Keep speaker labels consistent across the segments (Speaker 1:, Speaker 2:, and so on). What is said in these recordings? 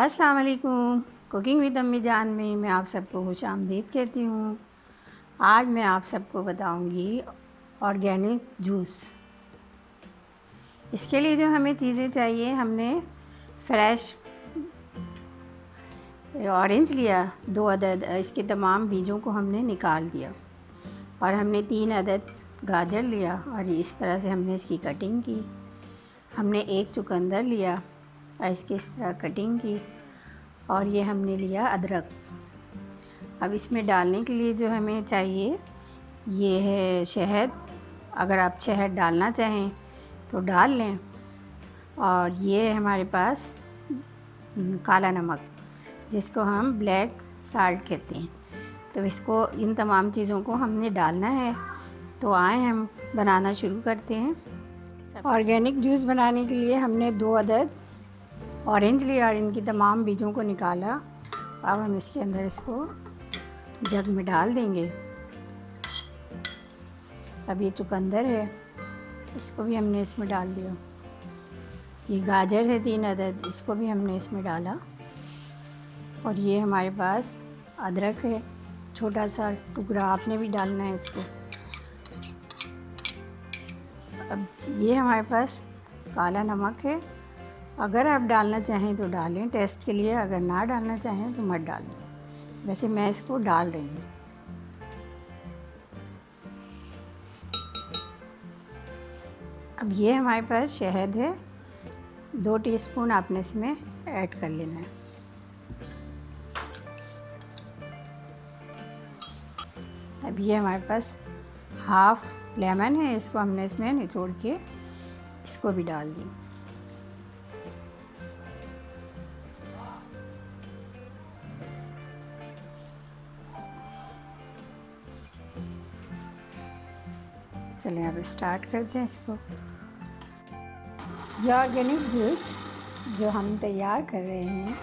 Speaker 1: अस्सलाम वालेकुम। Cooking with अम्मी जान में मैं आप सबको खुश आमदीद कहती हूँ। आज मैं आप सबको बताऊँगी ऑर्गेनिक जूस। इसके लिए जो हमें चीज़ें चाहिए, हमने फ्रेश ऑरेंज लिया 2 अदद, इसके तमाम बीजों को हमने निकाल दिया, और हमने 3 अदद गाजर लिया और इस तरह से हमने इसकी कटिंग की। हमने 1 चुकंदर लिया और इसकी इस तरह कटिंग की, और ये हमने लिया अदरक। अब इसमें डालने के लिए जो हमें चाहिए ये है शहद। अगर आप शहद डालना चाहें तो डाल लें, और ये है हमारे पास काला नमक, जिसको हम ब्लैक साल्ट कहते हैं। तो इसको, इन तमाम चीज़ों को हमने डालना है। तो आए हम बनाना शुरू करते हैं। ऑर्गेनिक जूस बनाने के लिए हमने 2 अदद ऑरेंज लिया और इनकी तमाम बीजों को निकाला। अब हम इसके अंदर इसको जग में डाल देंगे। अब ये चुकंदर है, इसको भी हमने इसमें डाल दिया। ये गाजर है 3 अदद, इसको भी हमने इसमें डाला। और ये हमारे पास अदरक है, छोटा सा टुकड़ा, आपने भी डालना है इसको। अब ये हमारे पास काला नमक है। अगर आप डालना चाहें तो डालें टेस्ट के लिए, अगर ना डालना चाहें तो मत डालें। वैसे मैं इसको डाल रही हूँ। अब ये हमारे पास शहद है, 2 टीस्पून आपने इसमें ऐड कर लेना है। अब ये हमारे पास हाफ लेमन है, इसको हमने इसमें निचोड़ के इसको भी डाल दी। चलें अब स्टार्ट करते हैं इसको। यह ऑर्गेनिक जूस जो हम तैयार कर रहे हैं,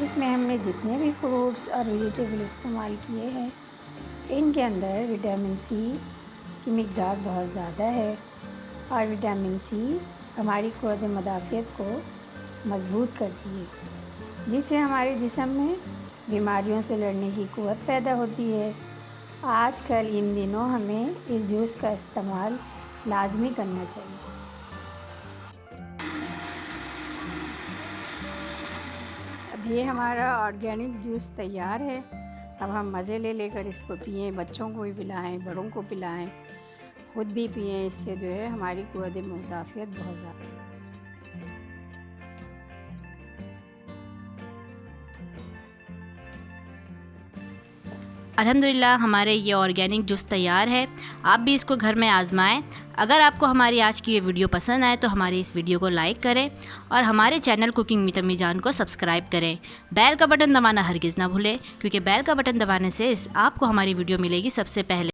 Speaker 1: इसमें हमने जितने भी फ्रूट्स और वेजिटेबल इस्तेमाल किए हैं, इनके अंदर विटामिन सी की मिक़दार बहुत ज़्यादा है। और विटामिन सी हमारी क़ुव्वत मुदाफ़ियत को मज़बूत करती है, जिससे हमारे जिस्म में बीमारियों से लड़ने की क़ुव्वत पैदा होती है। आजकल इन दिनों हमें इस जूस का इस्तेमाल लाजमी करना चाहिए। अब ये हमारा ऑर्गेनिक जूस तैयार है। अब हम मज़े ले लेकर इसको पिएं, बच्चों को भी पिलाएं, बड़ों को पिलाएं, ख़ुद भी पिएं। इससे जो है हमारी क़ुव्वत मुदाफ़ियत बहुत ज़्यादा।
Speaker 2: अल्हम्दुलिल्लाह हमारे ये ऑर्गेनिक जूस तैयार है। आप भी इसको घर में आजमाएं। अगर आपको हमारी आज की ये वीडियो पसंद आए तो हमारी इस वीडियो को लाइक करें और हमारे चैनल कुकिंग विद अम्मी जान को सब्सक्राइब करें। बेल का बटन दबाना हरगिज़ ना भूलें, क्योंकि बेल का बटन दबाने से आपको हमारी वीडियो मिलेगी सबसे पहले।